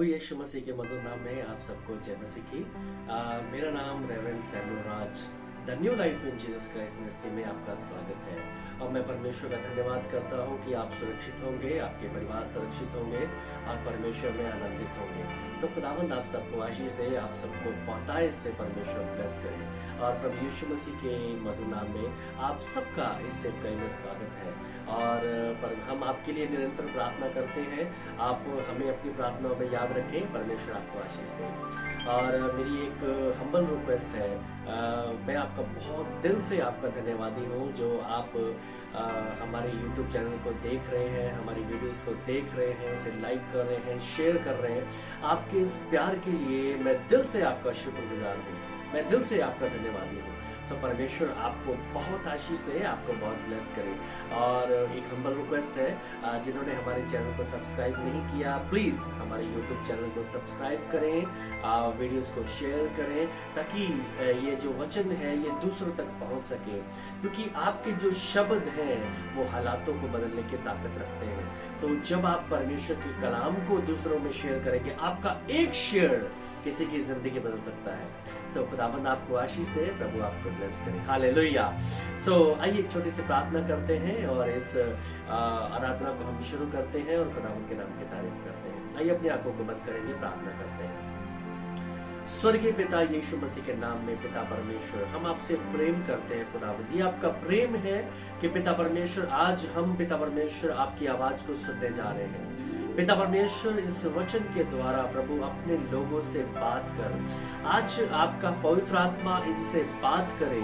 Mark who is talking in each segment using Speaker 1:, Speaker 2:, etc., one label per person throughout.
Speaker 1: प्रभु यीशु मसीह के मधुर नाम में आप सबको जय मसीह की। मेरा नाम reverend Samuel Raj the new life in Jesus Christ ministry में आपका स्वागत है और मैं परमेश्वर का धन्यवाद करता हूं कि आप सुरक्षित होंगे, आपके परिवार सुरक्षित होंगे और परमेश्वर में आनंदित होंगे। सब खुदावंद आप सबको आशीष दे, आप सबको बहुतायत से परमेश्वर ब्लेस करे और प्रभु यीशु मसीह के मधुर नाम में आप सबका इस सेवकाई में स्वागत है। और पर हम आपके लिए निरंतर प्रार्थना करते हैं, आप हमें अपनी प्रार्थनाओं में याद रखें, परमेश्वर आपको आशीष दे। और मेरी एक हम्बल रिक्वेस्ट है, मैं आपका बहुत दिल से आपका धन्यवादी हूँ जो आप हमारे YouTube चैनल को देख रहे हैं, हमारी वीडियोस को देख रहे हैं, उसे लाइक कर रहे हैं, शेयर कर रहे हैं। आपके इस प्यार के लिए मैं दिल से आपका शुक्रगुजार हूँ, मैं दिल से आपका धन्यवादी हूँ। सो परमेश्वर आपको बहुत आशीष दे, आपको बहुत ब्लेस करे। और एक हम्बल रिक्वेस्ट है, जिन्होंने हमारे चैनल को सब्सक्राइब नहीं किया, प्लीज हमारे YouTube चैनल को सब्सक्राइब करें, वीडियोस को शेयर करें ताकि ये जो वचन है ये दूसरों तक पहुंच सके, क्योंकि आपके जो शब्द हैं वो हालातों को बदलने की ताकत रखते हैं। सो जब आप परमेश्वर के कलाम को दूसरों में शेयर करेंगे, आपका एक शेयर किसी की जिंदगी बदल सकता है। सो खुदावंद आपको आशीष दे, प्रभु आपको ब्लेस करे। हालेलुया। सो आइए एक छोटी सी प्रार्थना करते हैं और इस आराधना को हम शुरू करते हैं और खुदावंद के नाम की तारीफ करते हैं। आइए अपनी आंखों को बंद करेंगे, प्रार्थना करते हैं। स्वर्गीय पिता यीशु मसीह के नाम में पिता परमेश्वर, हम आपसे प्रेम करते हैं खुदावंद। ये आपका प्रेम है कि पिता परमेश्वर आज हम पिता परमेश्वर आपकी आवाज को सुनने जा रहे हैं। पिता परमेश्वर इस वचन के द्वारा प्रभु अपने लोगों से बात कर, आज आपका पवित्र आत्मा इनसे बात करे,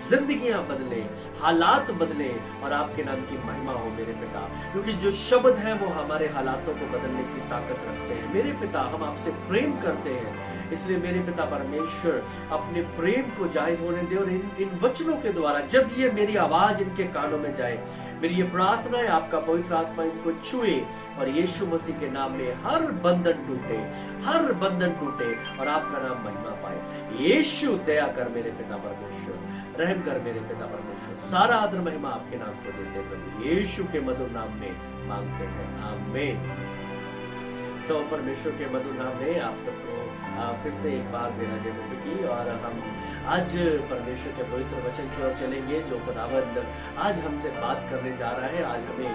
Speaker 1: जिंदगियां बदले, हालात बदले और आपके नाम की महिमा हो मेरे पिता, क्योंकि जो शब्द है वो हमारे हालातों को बदलने की ताकत रखते हैं। मेरे पिता हम आपसे प्रेम करते हैं, इसलिए मेरे पिता परमेश्वर अपने प्रेम को जाहिर होने दे और इन वचनों के द्वारा जब ये मेरी आवाज इनके कानों में जाए, मेरी ये प्रार्थना है आपका पवित्र आत्मा इनको छुए और यीशु मसीह के नाम में हर बंधन टूटे, हर बंधन टूटे और आपका नाम महिमा पाए। यीशु दया कर मेरे पिता परमेश्वर, रहम कर मेरे पिता परमेश्वर। सारा आदर महिमा आपके नाम को देते प्रभु यीशु के मधुर नाम में मांगते हैं, आमीन। सो परमेश्वर के मधुर नाम में आप सबको फिर से एक बार मेरा जय मसीह की। और हम आज परमेश्वर के पवित्र वचन की ओर चलेंगे जो खुदावंद आज हमसे बात करने जा रहा है। आज हमें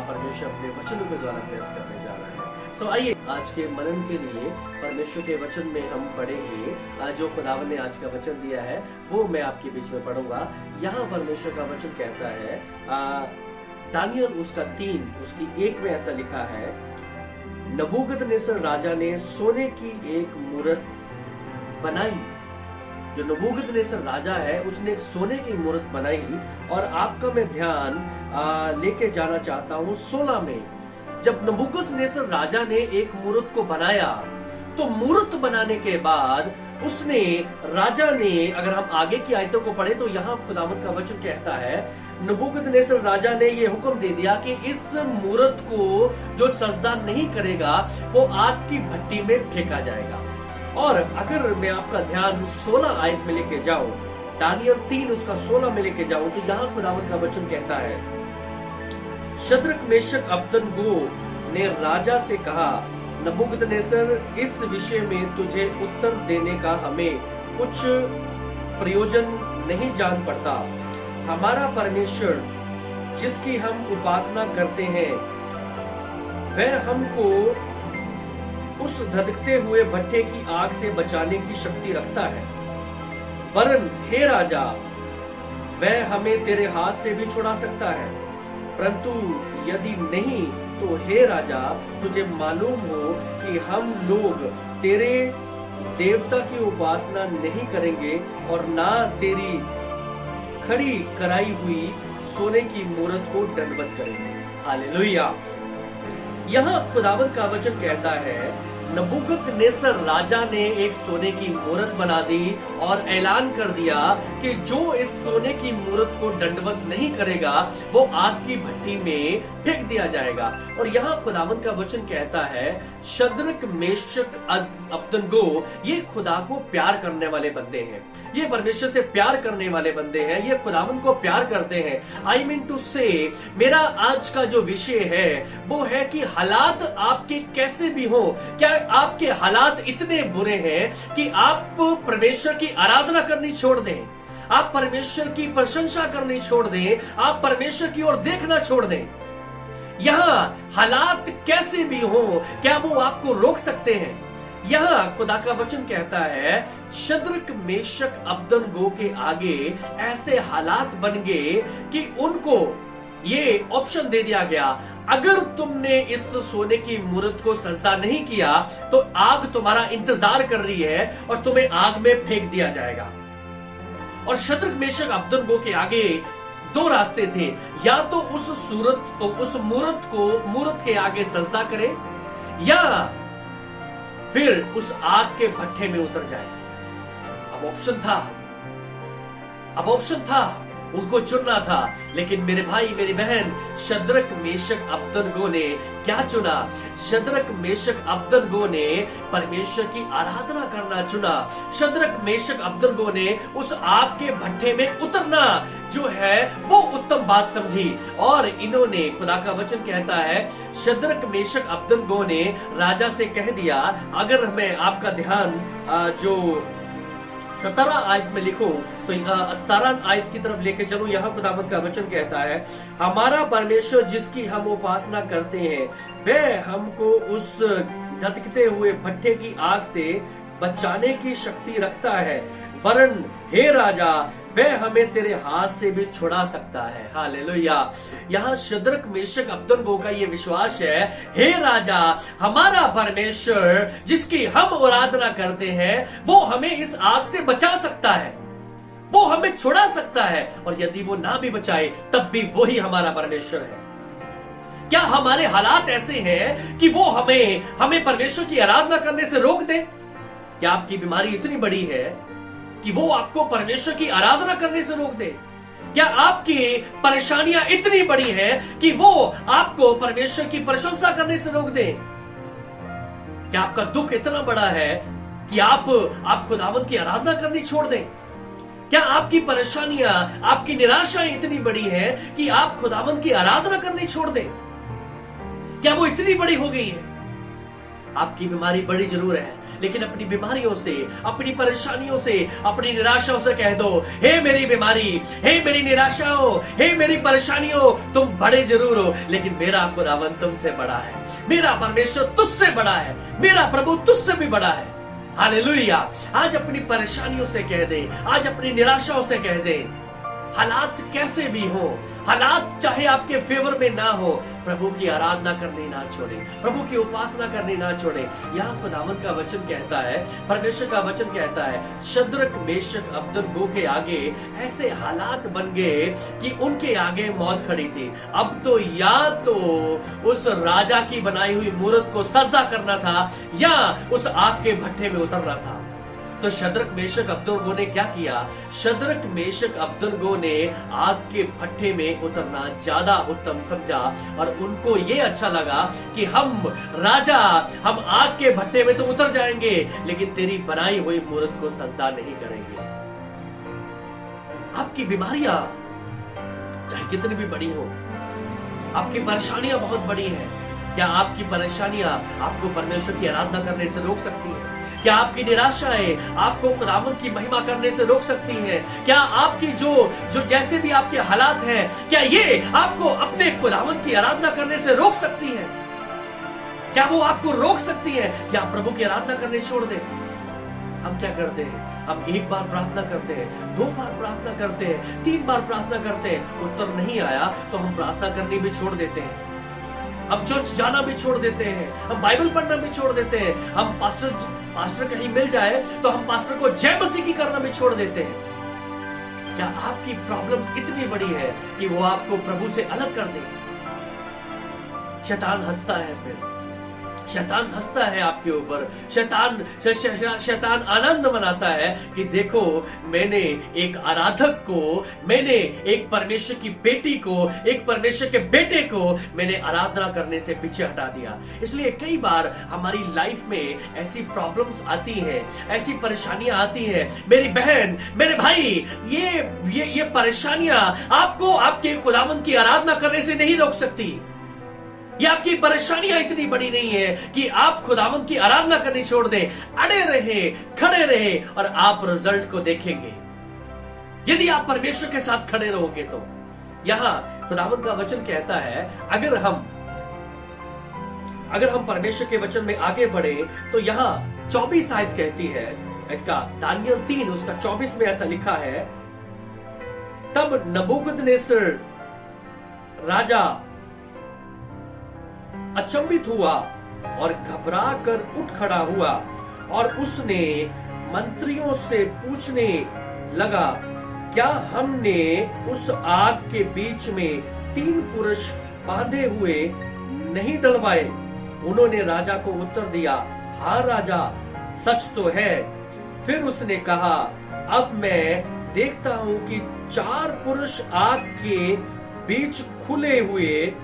Speaker 1: परमेश्वर अपने वचनों के द्वारा ब्लेस करने जा रहा है। सो आइए आज के मनन के लिए परमेश्वर के वचन में हम पढ़ेंगे। जो खुदावंद ने आज का वचन दिया है वो मैं आपके बीच में पढ़ूंगा। यहाँ परमेश्वर का वचन कहता है, दानियल उसका 3 उसकी 1 में ऐसा लिखा है, नबूकदनेस्सर राजा ने सोने की एक मूरत बनाई। जो नबूकदनेस्सर राजा है उसने एक सोने की मूरत बनाई और आपका मैं ध्यान लेके जाना चाहता हूँ 16 में। जब नबूकदनेस्सर राजा ने एक मूरत को बनाया तो मूरत बनाने के बाद उसने राजा ने, अगर हम आगे की आयतों को पढ़े तो यहाँ खुदावंद का वचन कहता है, नबूकदनेस्सर राजा ने ये हुक्म दे दिया कि इस मूरत को जो सजदा नहीं करेगा वो आग की भट्टी में फेंका जाएगा। और अगर मैं आपका ध्यान 16 आयत में लेके जाऊं, दानियल 3 उसका 16 में लेके जाऊं, तो यहाँ खुदावंद का वचन कहता है, शद्रक मेशक अबदनगो ने राजा से कहा, नबूकदनेस्सर इस विषय में तुझे उत्तर देने का हमें कुछ प्रयोजन नहीं जान पड़ता। हमारा परमेश्वर जिसकी हम उपासना करते हैं वह हमको उस धधकते हुए भट्टे की आग से बचाने की शक्ति रखता है, वरन हे राजा वह हमें तेरे हाथ से भी छुड़ा सकता है। परंतु यदि नहीं तो हे राजा तुझे मालूम हो कि हम लोग तेरे देवता की उपासना नहीं करेंगे और ना तेरी खड़ी कराई हुई सोने की मूरत को दंडवत करेंगे। हालेलुया। यहाँ खुदावंद का वचन कहता है, नबूकदनेस्सर राजा ने एक सोने की मूरत बना दी और ऐलान कर दिया कि जो इस सोने की मूरत को दंडवत नहीं करेगा वो आग की भट्टी में फेंक दिया जाएगा। और यहाँ खुदावंद का वचन कहता है, शद्रक मेशक अबदनगो ये खुदा को प्यार करने वाले बंदे हैं, ये परमेश्वर से प्यार करने वाले बंदे हैं, ये खुदावंद को प्यार करते हैं। आई मीन टू से मेरा आज का जो विषय है वो है कि हालात आपके कैसे भी हो, क्या आपके हालात इतने बुरे हैं कि आप परमेश्वर की आराधना करनी छोड़ दें, आप परमेश्वर की प्रशंसा करनी छोड़ दें, आप परमेश्वर की ओर देखना छोड़ दें, यहां हालात कैसे भी हो, क्या वो आपको रोक सकते हैं? यहां खुदा का वचन कहता है, शद्रक मेशक अबदनगो के आगे ऐसे हालात बन गए कि उनको ये ऑप्शन दे दिया गया, अगर तुमने इस सोने की मूर्त को सजदा नहीं किया तो आग तुम्हारा इंतजार कर रही है और तुम्हें आग में फेंक दिया जाएगा। और शद्रक मेशक अबदनगो के आगे दो रास्ते थे, या तो उस मूर्त के आगे सजदा करें या फिर उस आग के भट्ठे में उतर जाए। अब ऑप्शन था, उनको चुनना था। लेकिन मेरे भाई मेरी बहन, शद्रक मेशक अबदनगो ने क्या चुना? शद्रक मेशक अबदनगो ने परमेश्वर की आराधना करना चुना। शद्रक मेशक अबदनगो ने उस आग के भट्ठे में उतरना जो है वो उत्तम बात समझी। और इन्होंने, खुदा का वचन कहता है, शद्रक मेशक अबदनगो ने राजा से कह दिया, अगर मैं आपका ध्यान जो 17 आयत में लिखूं तो 17 आयत की तरफ लेके चलूं, यहां खुदावंद का वचन कहता है, हमारा परमेश्वर जिसकी हम उपासना करते हैं वह हमको उस धधकते हुए भट्ठे की आग से बचाने की शक्ति रखता है, वरन हे राजा वह हमें तेरे हाथ से भी छुड़ा सकता है। हालेलुया। यहाँ शद्रक मेशक अबदनगो का ये विश्वास है, हे राजा, हमारा परमेश्वर जिसकी हम आराधना करते हैं वो हमें इस आग से बचा सकता है, वो हमें छुड़ा सकता है, और यदि वो ना भी बचाए तब भी वही हमारा परमेश्वर है। क्या हमारे हालात ऐसे हैं कि वो हमें परमेश्वर की आराधना करने से रोक दे? क्या आपकी बीमारी इतनी बड़ी है कि वो आपको परमेश्वर की आराधना करने से रोक दे? क्या आपकी परेशानियां इतनी बड़ी हैं कि वो आपको परमेश्वर की प्रशंसा करने से रोक दे? क्या आपका दुख इतना बड़ा है कि आप खुदावंद की आराधना करनी छोड़ दें? क्या आपकी परेशानियां, आपकी निराशाएं इतनी बड़ी हैं कि आप खुदावंद की आराधना करनी छोड़ दें? क्या वो इतनी बड़ी हो गई है? आपकी बीमारी बड़ी जरूर है, लेकिन अपनी बीमारियों से, अपनी परेशानियों से, अपनी निराशाओं से कह दो, हे मेरी बीमारी, हे मेरी निराशाओं, हे मेरी परेशानियों, तुम बड़े जरूर हो लेकिन मेरा खुदावंद तुमसे बड़ा है, मेरा परमेश्वर तुझसे बड़ा है, मेरा प्रभु तुझसे भी बड़ा है। हालेलुया। आज अपनी परेशानियों से कह दे, आज अपनी निराशाओं से कह दे, हालात कैसे भी हो, हालात चाहे आपके फेवर में ना हो, प्रभु की आराधना करनी ना छोड़े, प्रभु की उपासना करनी ना छोड़े। यहाँ खुदावंद का वचन कहता है, परमेश्वर का वचन कहता है, शद्रक मेशक अबदनगो के आगे ऐसे हालात बन गए कि उनके आगे मौत खड़ी थी। अब तो या तो उस राजा की बनाई हुई मूर्त को सजदा करना था या उस आग के भट्ठे में उतरना था। तो शद्रक मेशक अबदनगो ने क्या किया? शद्रक मेशक अबदनगो ने आग के भट्ठे में उतरना ज्यादा उत्तम समझा, और उनको ये अच्छा लगा कि हम आग के भट्ठे में तो उतर जाएंगे लेकिन तेरी बनाई हुई मूर्त को सजदा नहीं करेंगे। आपकी बीमारियां चाहे कितनी भी बड़ी हो, आपकी परेशानियां बहुत बड़ी हैं, क्या आपकी परेशानियां आपको परमेश्वर की आराधना करने से रोक सकती है? क्या आपकी निराशाएं आपको खुदावंद की महिमा करने से रोक सकती हैं? क्या आपकी जो जैसे भी आपके हालात हैं, क्या ये आपको अपने खुदावंद की आराधना करने से रोक सकती हैं? क्या वो आपको रोक सकती है कि आप प्रभु की आराधना करने छोड़ दें? हम क्या करते हैं? हम एक बार प्रार्थना करते हैं, 2 बार प्रार्थना करते हैं, 3 बार प्रार्थना करते हैं, उत्तर नहीं आया तो हम प्रार्थना करनी भी छोड़ देते हैं, हम चर्च जाना भी छोड़ देते हैं, हम बाइबल पढ़ना भी छोड़ देते हैं, हम पास्टर कहीं मिल जाए तो हम पास्टर को जय मसीह की करना भी छोड़ देते हैं। क्या आपकी प्रॉब्लम्स इतनी बड़ी है कि वो आपको प्रभु से अलग कर दे? शैतान हंसता है, फिर शैतान हंसता है आपके ऊपर, शैतान आनंद मनाता है कि देखो, मैंने एक आराधक को, मैंने एक परमेश्वर की बेटी को, एक परमेश्वर के बेटे को मैंने आराधना करने से पीछे हटा दिया। इसलिए कई बार हमारी लाइफ में ऐसी प्रॉब्लम्स आती हैं, ऐसी परेशानियां आती हैं। मेरी बहन, मेरे भाई, ये परेशानियां आपको आपके खुदावंद की आराधना करने से नहीं रोक सकती। ये आपकी परेशानियां इतनी बड़ी नहीं है कि आप खुदावंद की आराधना करनी छोड़ दें। अड़े रहे, खड़े रहे और आप रिजल्ट को देखेंगे। यदि आप परमेश्वर के साथ खड़े रहोगे तो यहां खुदावंद का वचन कहता है, अगर हम परमेश्वर के वचन में आगे बढ़े तो यहां 24 आयत कहती है, इसका दानियल 3 उसका 24 में ऐसा लिखा है, तब नबूकदनेस्सर राजा अचंभित हुआ और घबरा कर उठ खड़ा हुआ और उसने मंत्रियों से पूछने लगा, क्या हमने उस आग के बीच में 3 पुरुष बांधे हुए नहीं डलवाए? उन्होंने राजा को उत्तर दिया, हाँ राजा, सच तो है। फिर उसने कहा, अब मैं देखता हूं कि 4 पुरुष आग के बीच खुले हुए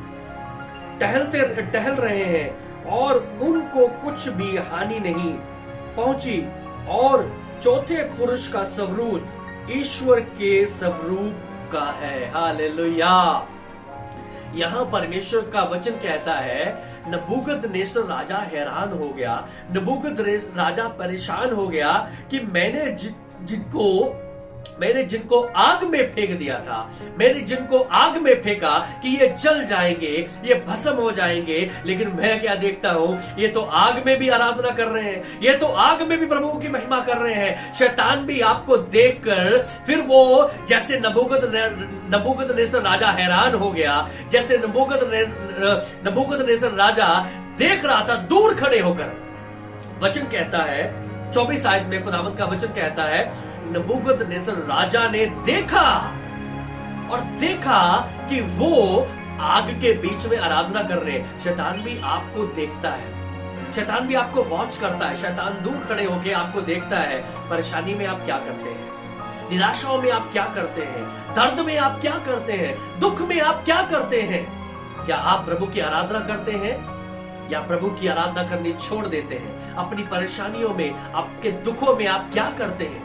Speaker 1: टहल रहे हैं और उनको कुछ भी हानि नहीं पहुंची, और चौथे पुरुष का स्वरूप ईश्वर के स्वरूप का है। हालेलुया। यहां परमेश्वर का वचन कहता है, नबूकदनेस्सर राजा हैरान हो गया, नबूकदनेस्सर राजा परेशान हो गया कि मैंने जिनको आग में फेंक दिया था, मैंने जिनको आग में फेंका कि ये जल जाएंगे, ये भस्म हो जाएंगे, लेकिन मैं क्या देखता हूं, ये तो आग में भी आराधना कर रहे हैं, ये तो आग में भी प्रभु की महिमा कर रहे हैं। शैतान भी आपको देखकर फिर वो जैसे नबूकदनेस्सर राजा हैरान हो गया, जैसे नबूकदनेस्सर राजा देख रहा था दूर खड़े होकर। वचन कहता है 24 आयत में खुदावंद का वचन कहता है, नबूकदनेस्सर राजा ने देखा कि वो आग के बीच में आराधना कर रहे हैं। शैतान भी आपको देखता है, शैतान भी आपको वॉच करता है। शैतान दूर खड़े होकर आपको देखता है, परेशानी में आप क्या करते हैं, निराशाओं में आप क्या करते हैं, दर्द में आप क्या करते हैं, दुख में आप क्या करते हैं। क्या आप प्रभु की आराधना करते हैं या प्रभु की आराधना करनी छोड़ देते हैं? अपनी परेशानियों में, आपके दुखों में आप क्या करते हैं?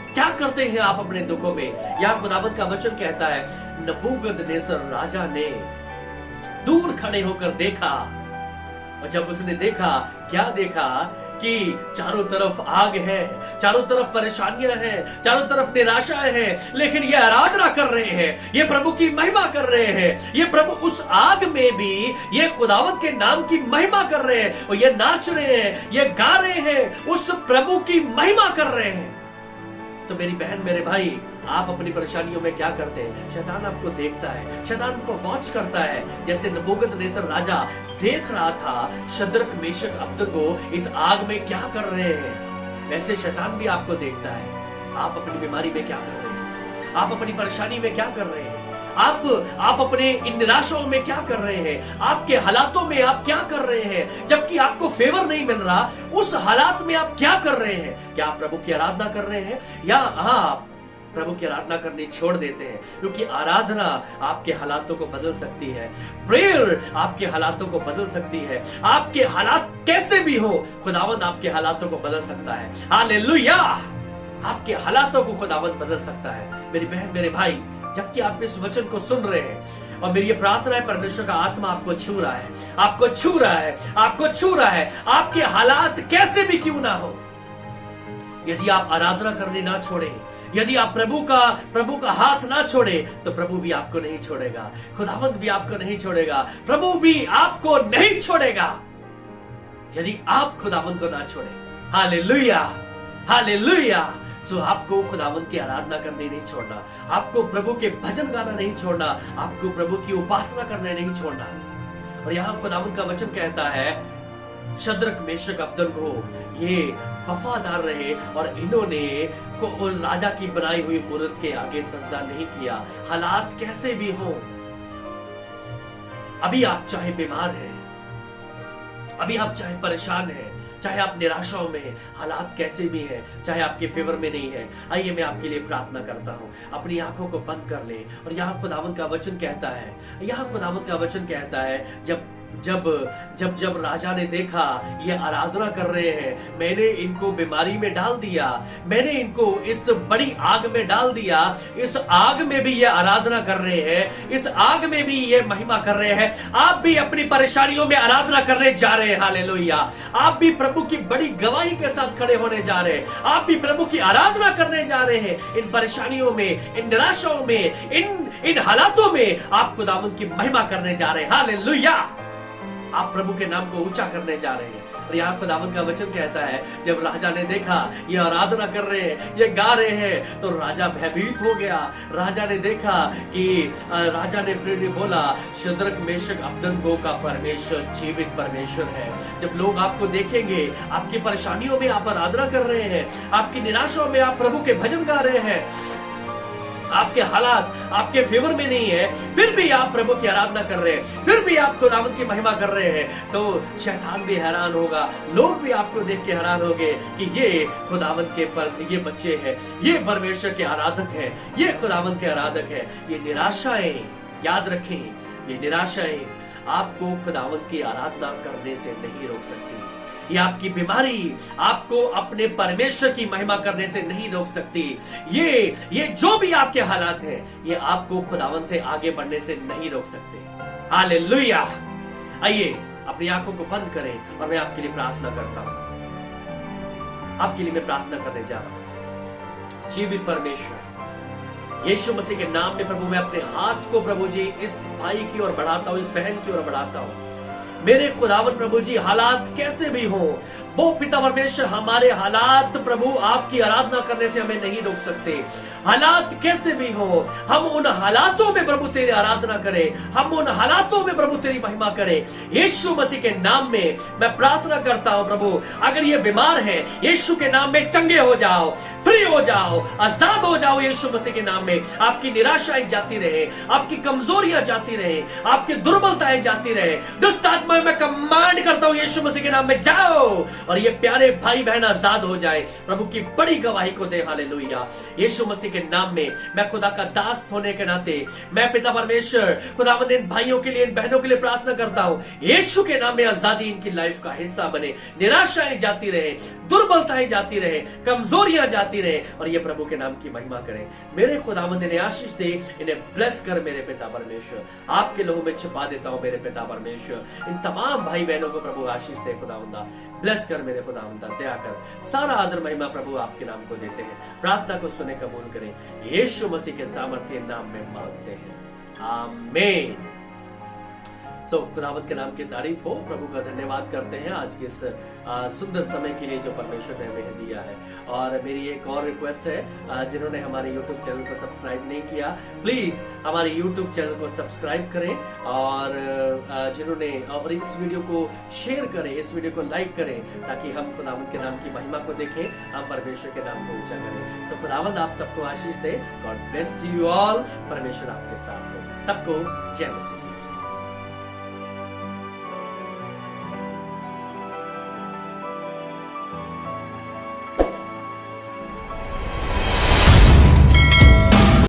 Speaker 1: क्या करते हैं आप अपने दुखों में? यहां खुदावंद का वचन कहता है, नबूकदनेस्सर राजा ने दूर खड़े होकर देखा, और जब उसने देखा, क्या देखा कि चारों तरफ आग है, चारों तरफ परेशानियां हैं, चारों तरफ निराशाएं हैं, लेकिन ये आराधना कर रहे हैं, ये प्रभु की महिमा कर रहे हैं, ये प्रभु उस आग में भी ये खुदावंद के नाम की महिमा कर रहे हैं, और ये नाच रहे हैं, ये गा रहे हैं, उस प्रभु की महिमा कर रहे हैं। तो मेरी बहन, मेरे भाई, आप अपनी परेशानियों में क्या करते हैं? शैतान आपको देखता है, शैतान को वॉच करता है। जैसे नबूकदनेस्सर राजा देख रहा था शद्रक, मेशक, अबेदनगो इस आग में क्या कर रहे हैं, वैसे शैतान भी आपको देखता है। आप अपनी बीमारी में क्या कर रहे हैं? आप अपनी परेशानी में क्या कर रहे हैं? आप अपने इन निराशाओं में क्या कर रहे हैं? आपके हालातों में आप क्या कर रहे हैं? जबकि आपको फेवर नहीं मिल रहा, उस हालात में आप क्या कर रहे हैं? क्या आप प्रभु की आराधना कर रहे हैं, या आप प्रभु की आराधना करनी छोड़ देते हैं? क्योंकि आराधना आपके हालातों को बदल सकती है, प्रेयर आपके हालातों को बदल सकती है। आपके हालात कैसे भी हो, खुदावंद आपके हालातों को बदल सकता है। हालेलुया। आपके हालातों को खुदावंद बदल सकता है। मेरी बहन, मेरे भाई, जबकि आप इस वचन को सुन रहे हैं, और मेरी ये प्रार्थना है, परमेश्वर का आत्मा आपको छू रहा है, आपको छू रहा है, आपको छू रहा है। आपके हालात कैसे भी क्यों ना हो, यदि आप आराधना करने ना छोड़े, यदि आप प्रभु का हाथ ना छोड़े, तो प्रभु भी आपको नहीं छोड़ेगा, खुदावंद भी आपको नहीं छोड़ेगा, प्रभु भी आपको नहीं छोड़ेगा, यदि आप खुदावंद को ना छोड़े। Hallelujah, hallelujah. सो आपको खुदावंद की आराधना करनी नहीं छोड़ना, आपको प्रभु के भजन गाना नहीं छोड़ना, आपको प्रभु की उपासना करने नहीं छोड़ना। और यहां खुदावंद का वचन कहता है, शद्रक, मेशक, अबेदनगो ये वफादार रहे और इन्होंने को उस राजा की बनाई हुई मूर्त के आगे सजदा नहीं किया। हालात कैसे भी हो, अभी आप चाहे बीमार हैं, अभी आप चाहे परेशान हैं, चाहे आप निराशाओं में, हालात कैसे भी हैं, चाहे आपके फेवर में नहीं है, आइए मैं आपके लिए प्रार्थना करता हूं। अपनी आंखों को बंद कर ले। और यहां खुदावंद का वचन कहता है, जब जब जब जब राजा ने देखा ये आराधना कर रहे हैं, मैंने इनको बीमारी में डाल दिया, मैंने इनको इस बड़ी आग में डाल दिया, इस आग में भी ये आराधना कर रहे हैं, इस आग में भी ये महिमा कर रहे हैं, आप भी अपनी परेशानियों में आराधना करने जा रहे हैं। हालेलुया। आप भी प्रभु की बड़ी गवाही के साथ खड़े होने जा रहे हैं, आप भी प्रभु की आराधना करने जा रहे हैं। इन परेशानियों में, इन निराशाओं में, इन हालातों में आप खुदावंद की महिमा करने जा रहे हैं। हालेलुया। आप प्रभु के नाम को ऊंचा करने जा रहे हैं। और यहाँ खुदावंद का वचन कहता है, जब राजा ने देखा ये आराधना कर रहे हैं, ये गा रहे हैं, तो राजा भयभीत हो गया। राजा ने देखा कि राजा ने फिर बोला, शद्रक मेशक अबदनगो का परमेश्वर जीवित परमेश्वर है। जब लोग आपको देखेंगे, आपकी परेशानियों में आप आराधना कर रहे हैं, आपकी निराशाओं में आप प्रभु के भजन गा रहे हैं, आपके हालात आपके फेवर में नहीं है, फिर भी आप प्रभु की आराधना कर रहे हैं, फिर भी आप खुदावंद की महिमा कर रहे हैं, तो शैतान भी हैरान होगा, लोग भी आपको देख के हैरान होंगे कि ये खुदावंद के ये बच्चे हैं, ये परमेश्वर के आराधक हैं, ये खुदावंद के आराधक हैं। ये निराशाएं, याद रखें, ये निराशाएं आपको खुदावंद की आराधना करने से नहीं रोक सकती। ये आपकी बीमारी आपको अपने परमेश्वर की महिमा करने से नहीं रोक सकती। ये जो भी आपके हालात हैं, ये आपको खुदावन से आगे बढ़ने से नहीं रोक सकते। हालेलुया। आइए अपनी आंखों को बंद करें और मैं आपके लिए प्रार्थना करता हूं। आपके लिए मैं प्रार्थना करने जा रहा हूं। जीवित परमेश्वर, यीशु मसीह के नाम में प्रभु, मैं अपने हाथ को प्रभु जी इस भाई की ओर बढ़ाता हूं, इस बहन की ओर बढ़ाता हूं। मेरे खुदावन प्रभु जी, हालात कैसे भी हो, वो पिता परमेश्वर, हमारे हालात प्रभु आपकी आराधना करने से हमें नहीं रोक सकते। हालात कैसे भी हो, हम उन हालातों में प्रभु तेरी आराधना करें, हम उन हालातों में प्रभु तेरी महिमा करें। यीशु मसीह के नाम में मैं प्रार्थना करता हूं प्रभु, अगर ये बीमार है, यीशु के नाम में चंगे हो जाओ, फ्री हो जाओ, आजाद हो जाओ यीशु मसीह के नाम में। आपकी निराशाएं जाती रहे, आपकी कमजोरियां जाती रहे, आपकी दुर्बलताएं जाती रहे। दुष्ट आत्मा मैं कमांड करता हूं यीशु मसीह के नाम में, जाओ और ये प्यारे भाई बहन आजाद हो जाए, प्रभु की बड़ी गवाही को दे। हालेलुया। यीशु मसीह के नाम में मैं खुदा का दास होने के नाते मैं पिता परमेश्वर खुदावंद इन भाइयों के लिए, इन बहनों के लिए प्रार्थना करता हूं, यीशु के नाम में आजादी इनकी लाइफ का हिस्सा बने। निराशाएं जाती रहे, दुर्बलताएं जाती रहे, कमजोरियां जाती रहे, और ये प्रभु के नाम की महिमा करें। मेरे खुदावंद इन्हें आशीष दे, इन्हें ब्लेस कर मेरे पिता परमेश्वर। आपके लोगों में छिपा देता हूं मेरे पिता परमेश्वर। इन तमाम भाई बहनों को प्रभु आशीष दे खुदावंदा, ब्लेस कर मेरे खुदावंदा, दया कर। सारा आदर महिमा प्रभु आपके नाम को देते हैं। प्रार्थना को सुने, कबूल करें, यीशु मसीह के सामर्थ्य नाम में मांगते हैं, आमीन। खुदावंत के नाम की तारीफ हो। प्रभु का धन्यवाद करते हैं आज के इस सुंदर समय के लिए जो परमेश्वर ने हमें दिया है। और मेरी एक और रिक्वेस्ट है, जिन्होंने हमारे YouTube चैनल को सब्सक्राइब नहीं किया, प्लीज हमारे YouTube चैनल को सब्सक्राइब करें, और जिन्होंने और इस वीडियो को शेयर करें, इस वीडियो को लाइक करें, ताकि हम खुदावंत के नाम की महिमा को देखें, हम परमेश्वर के नाम को ऊंचा करें। तो खुदावंत आप सबको आशीष दे। God bless you all. परमेश्वर आपके साथ हो। सबको जय मसीह।